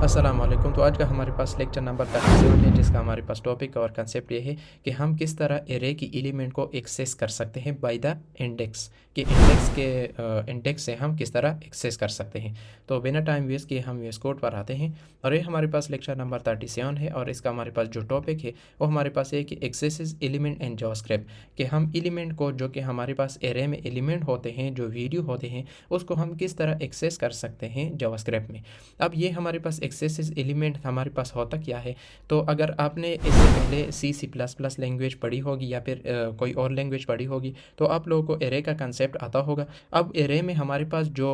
अस्सलाम वालेकुम। तो आज का हमारे पास लेक्चर नंबर 37 है, जिसका हमारे पास टॉपिक और कंसेप्ट ये है कि हम किस तरह एरे की एलिमेंट को एक्सेस कर सकते हैं बाय द इंडेक्स, कि इंडेक्स के इंडेक्स से हम किस तरह एक्सेस कर सकते हैं। तो बिना टाइम वेस्ट किए हम वीएस कोड पर आते हैं और ये हमारे पास लेक्चर नंबर 37 है और इसका हमारे पास जो टॉपिक है वो हमारे पास है कि एक्सेसेस एलिमेंट इन जावास्क्रिप्ट, कि हम एलिमेंट को जो कि हमारे पास एरे में एलिमेंट होते हैं, जो वैल्यू होते हैं, उसको हम किस तरह एक्सेस कर सकते हैं जावास्क्रिप्ट में। अब ये हमारे पास एक्सेस एलिमेंट हमारे पास होता क्या है। तो अगर आपने इससे पहले C++ लैंग्वेज पढ़ी होगी या फिर कोई और लैंग्वेज पढ़ी होगी तो आप लोगों को एरे का कंसेप्ट आता होगा। अब एरे में हमारे पास जो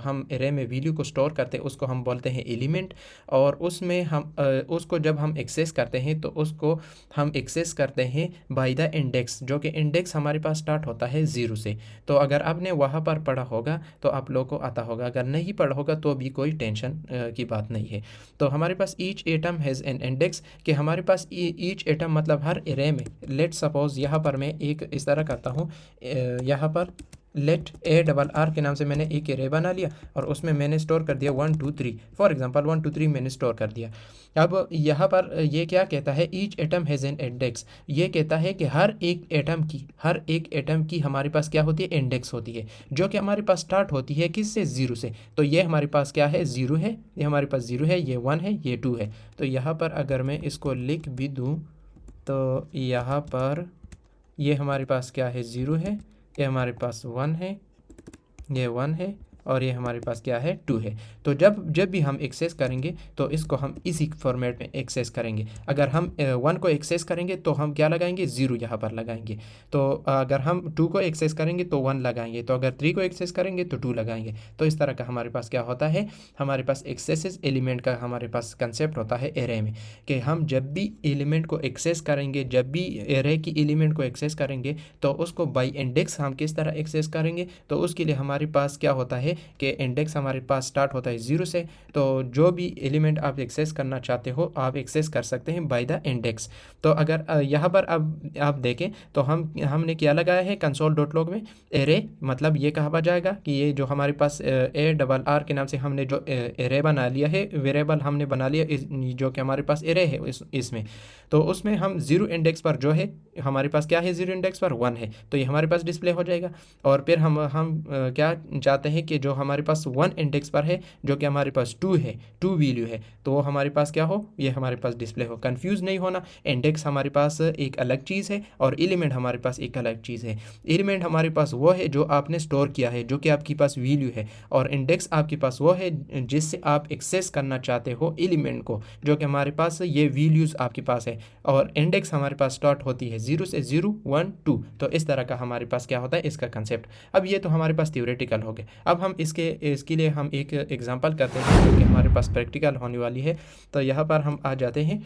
हम एरे में वैल्यू को स्टोर करते हैं उसको हम बोलते हैं एलिमेंट, और उसमें हम उसको जब हम एक्सेस करते हैं तो उसको हम एक्सेस करते हैं बाय द इंडेक्स, जो कि इंडेक्स हमारे पास स्टार्ट होता है 0 से। तो अगर आपने वहाँ पर पढ़ा होगा तो आप लोगों को आता होगा, अगर नहीं पढ़ा होगा तो भी कोई टेंशन की बात नहीं है। तो हमारे पास each atom has an index, कि हमारे पास ईच एटम मतलब हर एरे में, लेट सपोज यहाँ पर मैं एक इस तरह करता हूँ, यहाँ पर लेट ARR के नाम से मैंने एक एरे बना लिया और उसमें मैंने स्टोर कर दिया 1 2 3, फॉर एग्जांपल 1 2 3 मैंने स्टोर कर दिया। अब यहाँ पर ये क्या कहता है, each atom has an index, ये कहता है कि हर एक एटम की हमारे पास क्या होती है, इंडेक्स होती है, जो कि हमारे पास स्टार्ट होती है किससे, 0 से। तो ये हमारे पास क्या है, 0 है, ये हमारे पास 0 है, ये 1 है, ये 2 है। तो यहाँ पर अगर मैं इसको लिख भी दूँ तो यहाँ पर ये हमारे पास क्या है, 0 है, ये हमारे पास 1 है, ये 1 है, और ये हमारे पास क्या है, 2 है। तो जब भी हम एक्सेस करेंगे तो इसको हम इसी फॉर्मेट में एक्सेस करेंगे। अगर हम 1 को एक्सेस करेंगे तो हम क्या लगाएंगे, 0 यहाँ पर लगाएंगे। तो अगर हम 2 को एक्सेस करेंगे तो 1 लगाएंगे, तो अगर 3 को एक्सेस करेंगे तो 2 लगाएंगे। तो इस तरह का हमारे पास क्या होता है, हमारे पास एक्सेस एलिमेंट का हमारे पास कंसेप्ट होता है एरे में, कि हम जब भी एलिमेंट को एक्सेस करेंगे, जब भी एरे की एलिमेंट को एक्सेस करेंगे तो उसको बाई इंडेक्स हम किस तरह एक्सेस करेंगे। तो उसके लिए हमारे पास क्या होता है कि इंडेक्स हमारे पास स्टार्ट होता है 0 से। तो जो भी एलिमेंट आप एक्सेस करना चाहते हो आप एक्सेस कर सकते हैं बाय द इंडेक्स। तो अगर यहाँ पर अब आप देखें तो हमने क्या लगाया है, console.log में एरे, मतलब ये कहा जाएगा कि ये जो हमारे पास ARR के नाम से हमने जो एरे बना लिया है, वेरिएबल हमने बना लिया जो कि हमारे पास एरे है इसमें, तो उसमें हम 0 इंडेक्स पर जो है हमारे पास क्या है, 0 इंडेक्स पर 1 है, तो ये हमारे पास डिस्प्ले हो जाएगा। और फिर हम क्या चाहते हैं कि जो हमारे पास 1 इंडेक्स पर है, जो कि हमारे पास 2 है, 2 वैल्यू है, तो वो हमारे पास क्या हो, ये हमारे पास डिस्प्ले हो। कंफ्यूज नहीं होना, इंडेक्स हमारे पास एक अलग चीज़ है और एलिमेंट हमारे पास एक अलग चीज़ है। एलिमेंट हमारे पास वो है जो आपने स्टोर किया है, जो कि आपके पास वैल्यू है, और इंडेक्स आपके पास वो है जिससे आप एक्सेस करना चाहते हो एलिमेंट को, जो कि हमारे पास ये वैल्यूज़ आपके पास है। और इंडेक्स हमारे पास स्टार्ट होती है 0 से, 0 1 2। तो इस तरह का हमारे पास क्या होता है इसका कंसेप्ट। अब ये तो हमारे पास थ्योरेटिकल हो गए। अब हम इसके लिए हम एक एग्जांपल करते हैं जो कि हमारे पास प्रैक्टिकल होने वाली है। तो यहाँ पर हम आ जाते हैं,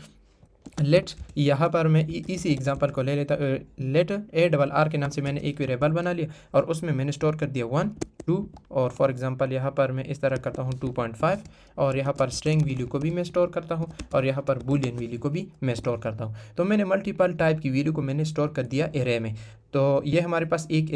लेट, यहाँ पर मैं इसी एग्जांपल को ले लेता, लेट ARR के नाम से मैंने एक वेरिएबल बना लिया और उसमें मैंने स्टोर कर दिया 1 2, और फॉर एग्जांपल यहाँ पर मैं इस तरह करता हूँ 2.5, और यहाँ पर स्ट्रिंग वैल्यू को भी मैं स्टोर करता हूँ और यहाँ पर बूलियन वैल्यू को भी मैं स्टोर करता हूँ। तो मैंने मल्टीपल टाइप की वैल्यू को मैंने स्टोर कर दिया एरे में। तो ये हमारे पास एक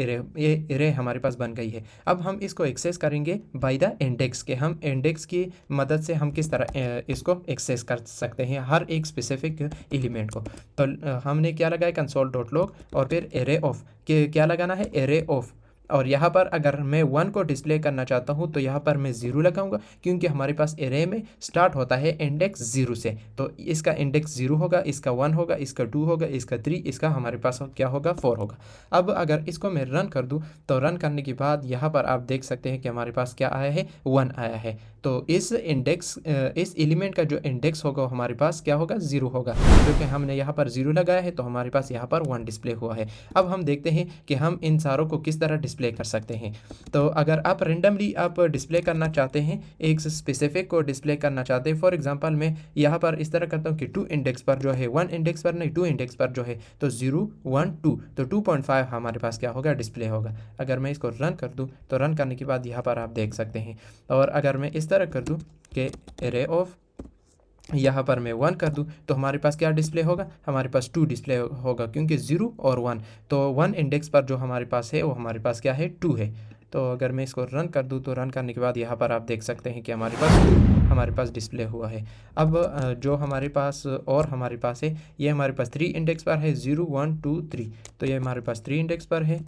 एरे हमारे पास बन गई है। अब हम इसको एक्सेस करेंगे बाय द इंडेक्स, के हम इंडेक्स की मदद से हम किस तरह इसको एक्सेस कर सकते हैं हर एक स्पेसिफिक एलिमेंट को। तो हमने क्या लगाया, console.log, और फिर एरे ऑफ, के क्या लगाना है, एरे ऑफ। और यहाँ पर अगर मैं 1 को डिस्प्ले करना चाहता हूँ तो यहाँ पर मैं 0 लगाऊंगा, क्योंकि हमारे पास एरे में स्टार्ट होता है इंडेक्स 0 से। तो इसका इंडेक्स 0 होगा, इसका 1 होगा, इसका 2 होगा, इसका 3, इसका हमारे पास क्या होगा, 4 होगा। अब अगर इसको मैं रन कर दूँ तो रन करने के बाद यहाँ पर आप देख सकते हैं कि हमारे पास क्या आया है, 1 आया है। तो इस एलिमेंट का जो इंडेक्स होगा हमारे पास क्या होगा, 0 होगा, क्योंकि हमने यहाँ पर 0 लगाया है तो हमारे पास यहाँ पर 1 डिस्प्ले हुआ है। अब हम देखते हैं कि हम इन सारों को किस तरह डिस्प्ले कर सकते हैं। तो अगर आप रेंडमली आप डिस्प्ले करना चाहते हैं, एक स्पेसिफिक को डिस्प्ले करना चाहते हैं, फॉर एग्जांपल मैं यहाँ पर इस तरह करता हूँ कि 2 इंडेक्स पर जो है, 1 इंडेक्स पर नहीं, 2 इंडेक्स पर जो है, तो 0 1 2, तो 2.5 हमारे पास क्या होगा, डिस्प्ले होगा। अगर मैं इसको रन कर दूँ तो रन करने के बाद यहाँ पर आप देख सकते हैं। और अगर मैं इस तरह कर दूँ कि एरे ऑफ, यहाँ पर मैं 1 कर दूँ तो हमारे पास क्या डिस्प्ले होगा, हमारे पास 2 डिस्प्ले होगा, क्योंकि 0 और 1, तो 1 इंडेक्स पर जो हमारे पास है वो हमारे पास क्या है, 2 है। तो अगर मैं इसको रन कर दूँ तो रन करने के बाद यहाँ पर आप देख सकते हैं कि हमारे पास डिस्प्ले हुआ है। अब जो हमारे पास और हमारे पास है, ये हमारे पास 3 इंडेक्स पर है, 0 1 2 3। तो ये हमारे पास 3 इंडेक्स पर है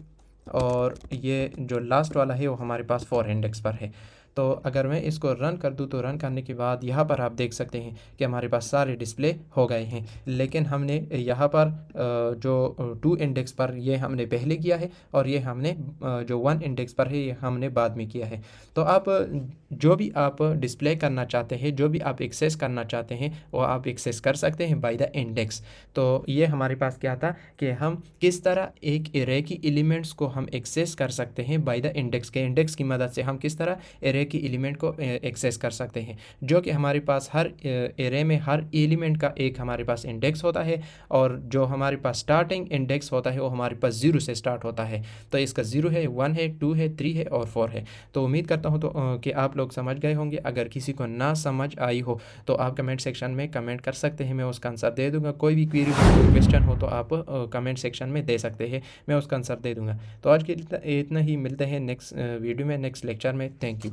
और ये जो लास्ट वाला है वो हमारे पास 4 इंडेक्स पर है। तो अगर मैं इसको रन कर दूँ तो रन करने के बाद यहाँ पर आप देख सकते हैं कि हमारे पास सारे डिस्प्ले हो गए हैं। लेकिन हमने यहाँ पर जो 2 इंडेक्स पर ये हमने पहले किया है और ये हमने जो 1 इंडेक्स पर है ये हमने बाद में किया है। तो आप जो भी आप डिस्प्ले करना चाहते हैं, जो भी आप एक्सेस करना चाहते हैं वो आप एक्सेस कर सकते हैं बाय द इंडेक्स। तो ये हमारे पास क्या था कि हम किस तरह एक एरे की एलिमेंट्स को हम एक्सेस कर सकते हैं बाय द इंडेक्स के इंडेक्स की मदद से हम किस तरह एरे की एलिमेंट को एक्सेस कर सकते हैं, जो कि हमारे पास हर एरे में हर एलिमेंट का एक हमारे पास इंडेक्स होता है और जो हमारे पास स्टार्टिंग इंडेक्स होता है वो हमारे पास 0 से स्टार्ट होता है। तो इसका 0 है, 1 है, 2 है, 3 है और 4 है। तो उम्मीद करता हूँ कि आप लोग समझ गए होंगे। अगर किसी को ना समझ आई हो तो आप कमेंट सेक्शन में कमेंट कर सकते हैं, मैं उसका आंसर दे दूँगा। कोई भी क्वेरी हो, कोई क्वेश्चन हो तो आप कमेंट सेक्शन में दे सकते हैं, मैं उसका आंसर दे दूँगा। तो आज के लिए इतना ही, मिलते हैं नेक्स्ट वीडियो में, नेक्स्ट लेक्चर में। Thank you.